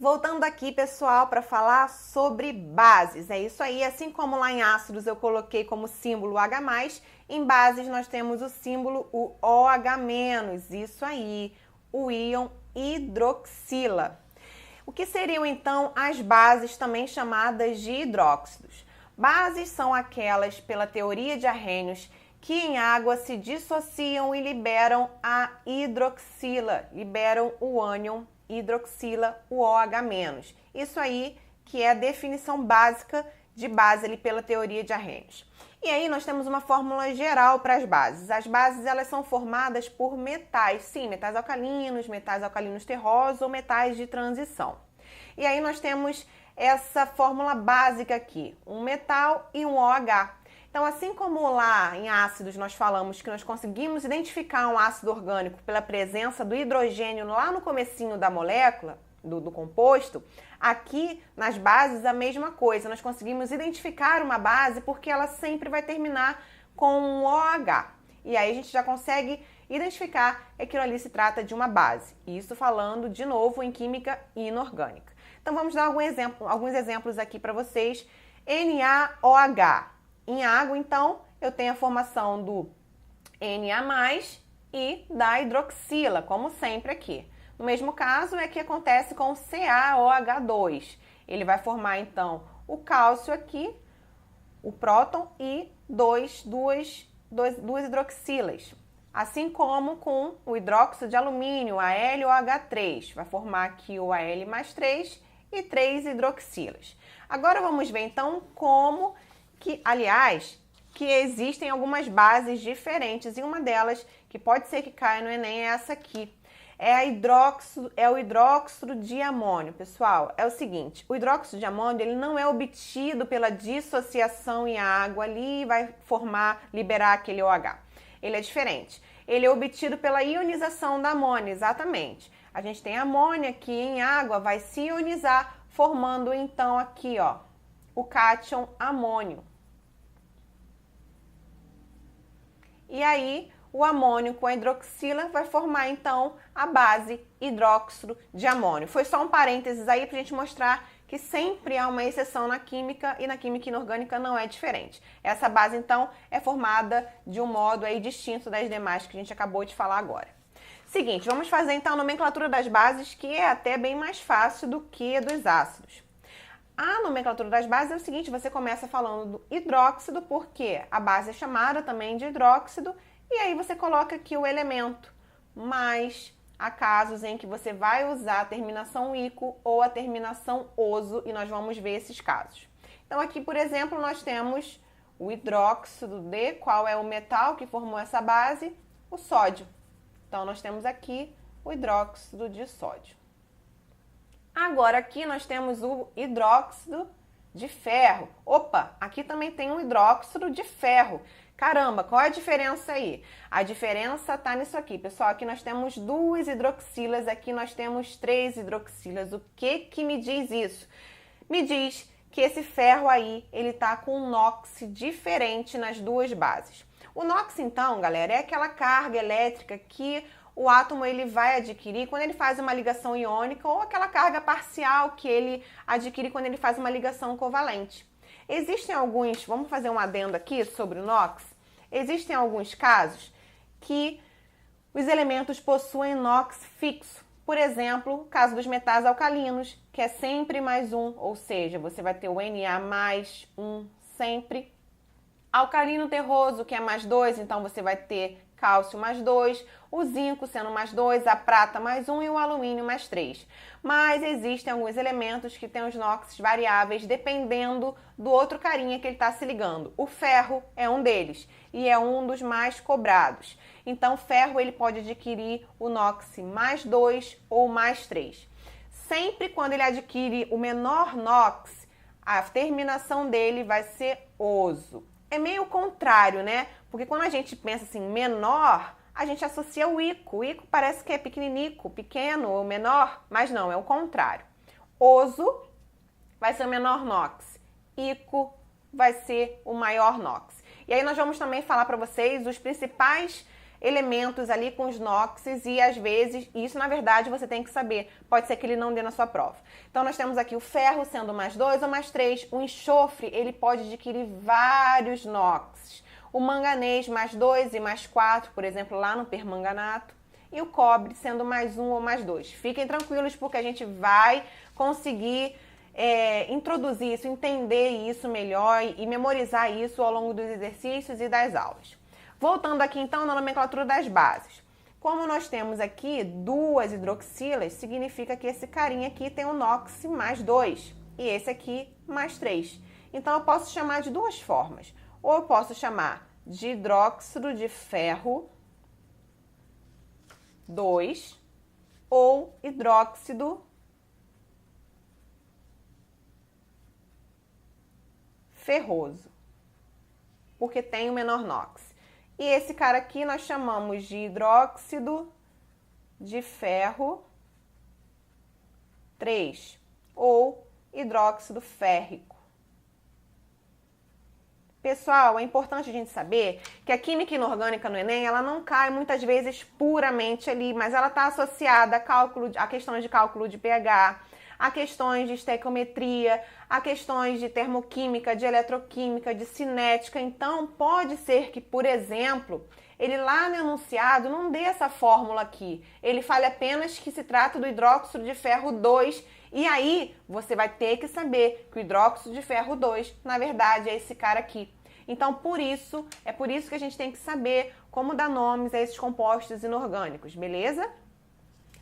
Voltando aqui, pessoal, para falar sobre bases. É isso aí, assim como lá em ácidos eu coloquei como símbolo o H+, em bases nós temos o símbolo o OH-. Isso aí, o íon hidroxila. O que seriam então as bases, também chamadas de hidróxidos? Bases são aquelas, pela teoria de Arrhenius, que em água se dissociam e liberam a hidroxila, liberam o ânion hidroxila, o OH-. Isso aí que é a definição básica de base ali pela teoria de Arrhenius. E aí nós temos uma fórmula geral para as bases. As bases elas são formadas por metais, sim, metais alcalinos terrosos ou metais de transição. E aí nós temos essa fórmula básica aqui, um metal e um OH. Então, assim como lá em ácidos nós falamos que nós conseguimos identificar um ácido orgânico pela presença do hidrogênio lá no comecinho da molécula, do composto, aqui nas bases a mesma coisa. Nós conseguimos identificar uma base porque ela sempre vai terminar com um OH. E aí a gente já consegue identificar que aquilo ali se trata de uma base. Isso falando, de novo, em química inorgânica. Então, vamos dar alguns exemplos aqui para vocês. NaOH. Em água, então, eu tenho a formação do Na+, e da hidroxila, como sempre aqui. No mesmo caso, é que acontece com o CaOH2. Ele vai formar, então, o cálcio aqui, o próton e duas hidroxilas. Assim como com o hidróxido de alumínio, AlOH3. Vai formar aqui o Al+3 e 3 hidroxilas. Agora vamos ver, então, como que existem algumas bases diferentes, e uma delas, que pode ser que caia no Enem, é essa aqui. É o hidróxido de amônio. Pessoal, é o seguinte, o hidróxido de amônio ele não é obtido pela dissociação em água ali e vai liberar aquele OH. Ele é diferente. Ele é obtido pela ionização da amônia, exatamente. A gente tem amônia que em água vai se ionizar, formando então aqui, ó, o cátion amônio. E aí, o amônio com a hidroxila vai formar, então, a base hidróxido de amônio. Foi só um parênteses aí para a gente mostrar que sempre há uma exceção na química e na química inorgânica não é diferente. Essa base, então, é formada de um modo aí distinto das demais que a gente acabou de falar agora. Seguinte, vamos fazer, então, a nomenclatura das bases, que é até bem mais fácil do que a dos ácidos. A nomenclatura das bases é o seguinte, você começa falando do hidróxido, porque a base é chamada também de hidróxido, e aí você coloca aqui o elemento, mas há casos em que você vai usar a terminação ico ou a terminação oso, e nós vamos ver esses casos. Então aqui, por exemplo, nós temos o hidróxido de, qual é o metal que formou essa base? O sódio. Então nós temos aqui o hidróxido de sódio. Agora aqui nós temos o hidróxido de ferro. Opa, aqui também tem um hidróxido de ferro. Caramba, qual é a diferença aí? A diferença tá nisso aqui, pessoal. Aqui nós temos 2 hidroxilas, aqui nós temos 3 hidroxilas. O que me diz isso? Me diz que esse ferro aí, ele tá com um NOx diferente nas duas bases. O NOx, então, galera, é aquela carga elétrica que o átomo ele vai adquirir quando ele faz uma ligação iônica, ou aquela carga parcial que ele adquire quando ele faz uma ligação covalente. Existem alguns, vamos fazer um adendo aqui sobre o NOx, existem alguns casos que os elementos possuem NOx fixo. Por exemplo, o caso dos metais alcalinos, que é sempre mais um, ou seja, você vai ter o Na+1 sempre. Alcalino terroso, que é +2, então você vai ter cálcio +2, o zinco sendo +2, a prata +1 e o alumínio +3. Mas existem alguns elementos que têm os NOx variáveis dependendo do outro carinha que ele está se ligando. O ferro é um deles e é um dos mais cobrados. Então, o ferro ele pode adquirir o NOx +2 ou +3. Sempre quando ele adquire o menor NOx, a terminação dele vai ser oso. É meio contrário, né? Porque quando a gente pensa assim, menor, a gente associa o ico. O ico parece que é pequeninico, pequeno ou menor, mas não, é o contrário. Oso vai ser o menor NOx. Ico vai ser o maior NOx. E aí nós vamos também falar para vocês os principais elementos ali com os NOxes e às vezes, isso na verdade você tem que saber, pode ser que ele não dê na sua prova. Então nós temos aqui o ferro sendo mais 2 ou mais 3, o enxofre ele pode adquirir vários NOxes, o manganês mais 2 e mais 4, por exemplo, lá no permanganato, e o cobre sendo mais 1 ou mais 2. Fiquem tranquilos porque a gente vai conseguir introduzir isso, entender isso melhor e memorizar isso ao longo dos exercícios e das aulas. Voltando aqui então na nomenclatura das bases. Como nós temos aqui 2 hidroxilas, significa que esse carinha aqui tem um NOx mais 2 e esse aqui mais 3. Então eu posso chamar de duas formas. Ou eu posso chamar de hidróxido de ferro 2 ou hidróxido ferroso, porque tem o menor NOx. E esse cara aqui nós chamamos de hidróxido de ferro 3 ou hidróxido férrico. Pessoal, é importante a gente saber que a química inorgânica no Enem, ela não cai muitas vezes puramente ali, mas ela está associada a questões de cálculo de pH, a questões de estequiometria, a questões de termoquímica, de eletroquímica, de cinética. Então, pode ser que, por exemplo, ele lá no enunciado não dê essa fórmula aqui. Ele fale apenas que se trata do hidróxido de ferro 2 e aí você vai ter que saber que o hidróxido de ferro 2, na verdade, é esse cara aqui. Então, por isso que a gente tem que saber como dar nomes a esses compostos inorgânicos, beleza?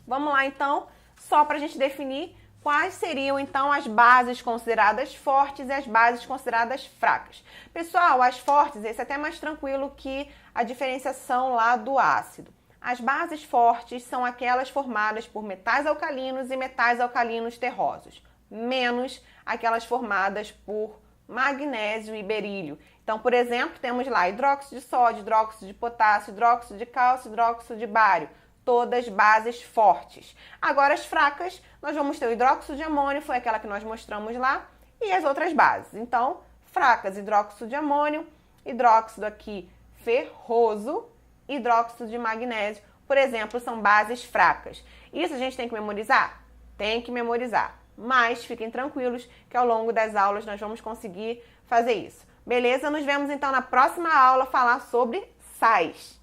Vamos lá, então, só para a gente definir quais seriam, então, as bases consideradas fortes e as bases consideradas fracas. Pessoal, as fortes, esse é até mais tranquilo que a diferenciação lá do ácido. As bases fortes são aquelas formadas por metais alcalinos e metais alcalinos terrosos, menos aquelas formadas por magnésio e berílio. Então, por exemplo, temos lá hidróxido de sódio, hidróxido de potássio, hidróxido de cálcio, hidróxido de bário. Todas bases fortes. Agora, as fracas, nós vamos ter o hidróxido de amônio, foi aquela que nós mostramos lá, e as outras bases. Então, fracas, hidróxido de amônio, hidróxido aqui ferroso, hidróxido de magnésio, por exemplo, são bases fracas. Isso a gente tem que memorizar? Tem que memorizar. Mas fiquem tranquilos que ao longo das aulas nós vamos conseguir fazer isso. Beleza? Nos vemos então na próxima aula falar sobre sais.